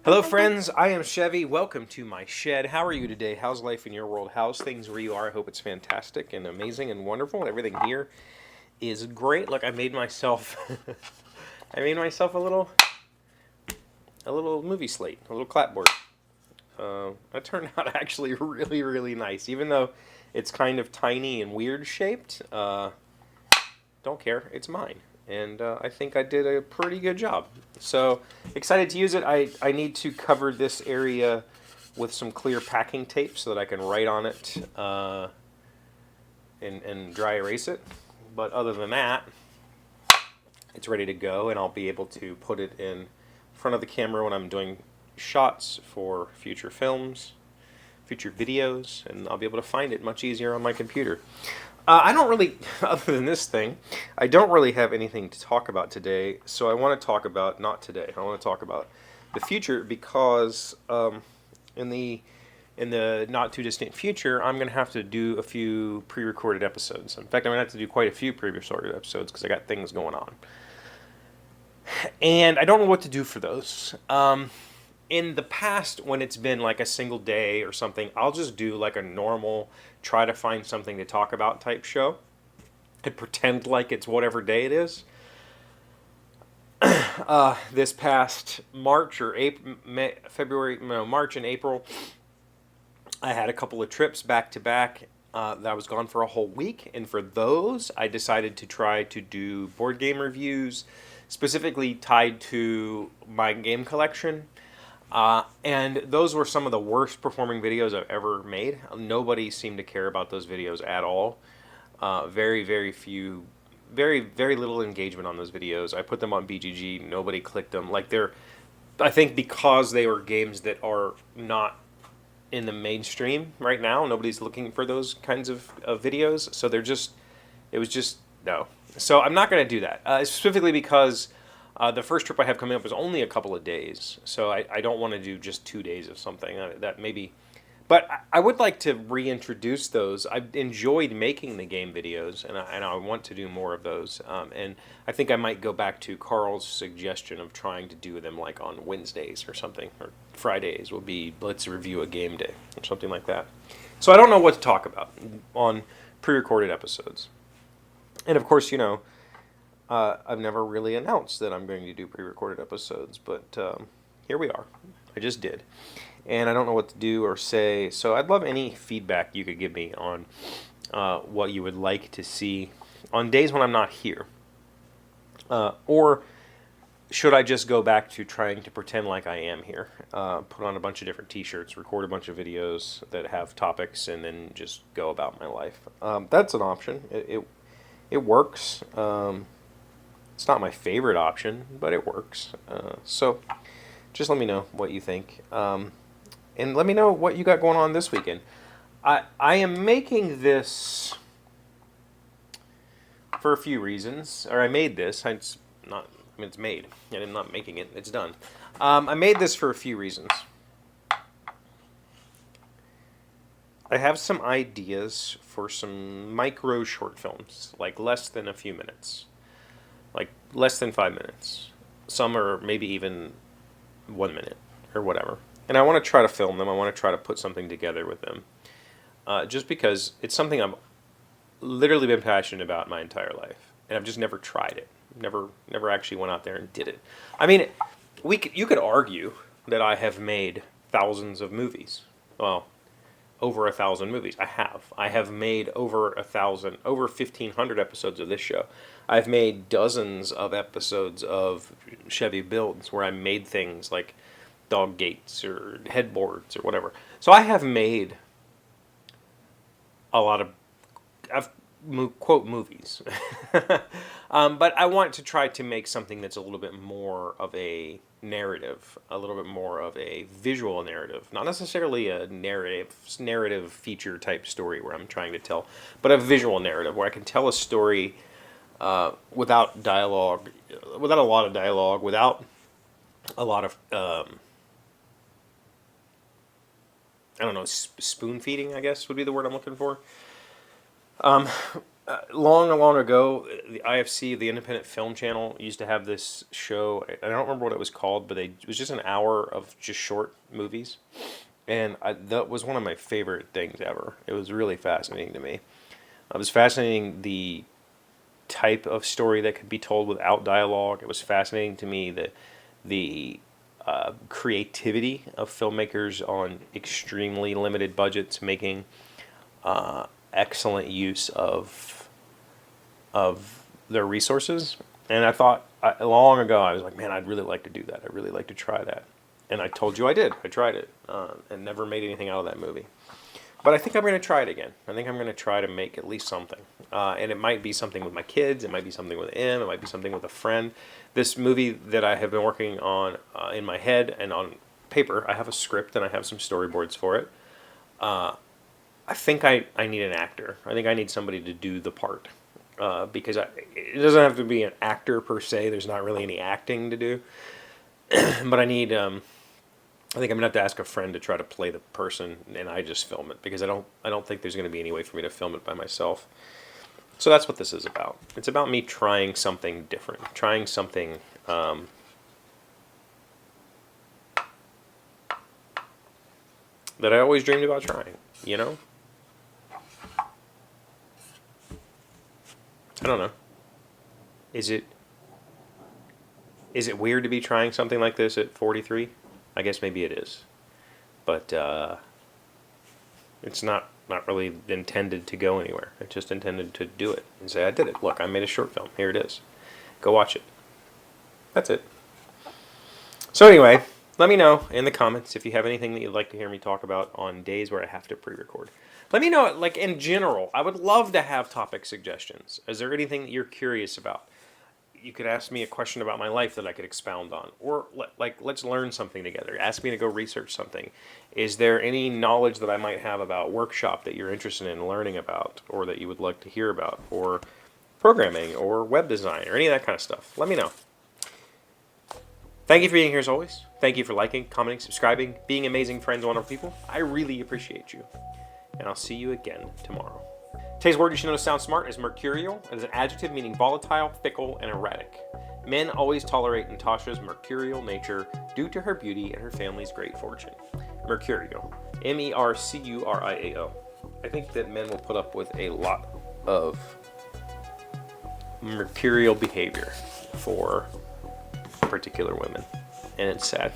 Hello, friends. I am Chevee. Welcome to my shed. How are you today? How's life in your world? How's things where you are? I hope it's fantastic and amazing and wonderful. Everything here is great. Look, I made myself, I made myself a little movie slate, a little clapboard. That turned out actually really, really nice, even though it's kind of tiny and weird shaped. Don't care. It's mine. And I think I did a pretty good job. So excited to use it. I need to cover this area with some clear packing tape so that I can write on it and dry erase it. But other than that, it's ready to go, and I'll be able to put it in front of the camera when I'm doing shots for future films, future videos, and I'll be able to find it much easier on my computer. I don't really, other than this thing, I don't really have anything to talk about today, so I want to talk about, not today, I want to talk about the future because in the not too distant future, I'm going to have to do a few pre-recorded episodes. In fact, I'm going to have to do quite a few pre-recorded episodes because I got things going on. And I don't know what to do for those. In the past, when it's been like a single day or something, I'll just do like a normal try to find something to talk about type show and pretend like it's whatever day it is. This past March or April, February, no, March and April, I had a couple of trips back to back that I was gone for a whole week, and for those, I decided to try to do board game reviews, specifically tied to my game collection. And those were some of the worst performing videos I've ever made. Nobody seemed to care about those videos at all. Very, very few, very, very little engagement on those videos. I put them on BGG. Nobody clicked them. Like I think because they were games that are not in the mainstream right now. Nobody's looking for those kinds of videos. So it was just, no. So I'm not going to do that. Specifically because the first trip I have coming up is only a couple of days, so I don't want to do just 2 days of something. That maybe, but I would like to reintroduce those. I've enjoyed making the game videos, and I want to do more of those. And I think I might go back to Carl's suggestion of trying to do them like on Wednesdays or something, or Fridays will be let's review a game day or something like that. So I don't know what to talk about on pre-recorded episodes, and of course, I've never really announced that I'm going to do pre-recorded episodes, but here we are. I just did. And I don't know what to do or say, so I'd love any feedback you could give me on what you would like to see on days when I'm not here. Or should I just go back to trying to pretend like I am here? Put on a bunch of different t-shirts, record a bunch of videos that have topics, and then just go about my life. That's an option. It works. It's not my favorite option, but it works. So just let me know what you think. And let me know what you got going on this weekend. I am making this for a few reasons. Or I made this. It's made. I'm not making it. It's done. I made this for a few reasons. I have some ideas for some micro short films, like less than a few minutes. Like less than 5 minutes. Some are maybe even 1 minute or whatever. And I want to try to film them. I want to try to put something together with them. Just because it's something I've literally been passionate about my entire life. And I've just never tried it. Never actually went out there and did it. I mean, you could argue that I have made thousands of movies. Well, over 1,000 movies. I have made over 1,500 episodes of this show. I've made dozens of episodes of Chevee Builds where I made things like dog gates or headboards or whatever. So I have made a lot of quote movies. But I want to try to make something that's a little bit more of a narrative, a little bit more of a visual narrative, not necessarily a narrative feature type story where I'm trying to tell, but a visual narrative where I can tell a story without dialogue, without a lot of dialogue, without a lot of I don't know, spoon feeding, I guess would be the word I'm looking for. long ago, the IFC, the Independent Film Channel, used to have this show. I don't remember what it was called, but it was just an hour of just short movies. And that was one of my favorite things ever. It was really fascinating to me. It was fascinating the type of story that could be told without dialogue. It was fascinating to me the creativity of filmmakers on extremely limited budgets making excellent use of their resources. And I thought long ago, I was like, man, I'd really like to do that. I'd really like to try that. And I told you I did. I tried it and never made anything out of that movie. But I think I'm going to try it again. I think I'm going to try to make at least something. And it might be something with my kids. It might be something with M. It might be something with a friend. This movie that I have been working on in my head and on paper, I have a script and I have some storyboards for it. I think I need an actor. I think I need somebody to do the part. Because it doesn't have to be an actor per se. There's not really any acting to do. But I need... I think I'm gonna have to ask a friend to try to play the person, and I just film it because I don't think there's gonna be any way for me to film it by myself. So that's what this is about. It's about me trying something different, trying something that I always dreamed about trying. You know, I don't know. Is it weird to be trying something like this at 43? I guess maybe it is, but it's not really intended to go anywhere. It's just intended to do it and say, I did it. Look, I made a short film. Here it is. Go watch it. That's it. So anyway, let me know in the comments if you have anything that you'd like to hear me talk about on days where I have to pre-record. Let me know, like in general, I would love to have topic suggestions. Is there anything that you're curious about? You could ask me a question about my life that I could expound on. Or, let's learn something together. Ask me to go research something. Is there any knowledge that I might have about workshop that you're interested in learning about or that you would like to hear about? Or programming or web design or any of that kind of stuff? Let me know. Thank you for being here as always. Thank you for liking, commenting, subscribing, being amazing friends, wonderful people. I really appreciate you. And I'll see you again tomorrow. Today's word you should know to sound smart is mercurial. It is an adjective meaning volatile, fickle, and erratic. Men always tolerate Natasha's mercurial nature due to her beauty and her family's great fortune. Mercurial. Mercuriao. I think that men will put up with a lot of mercurial behavior for particular women. And it's sad.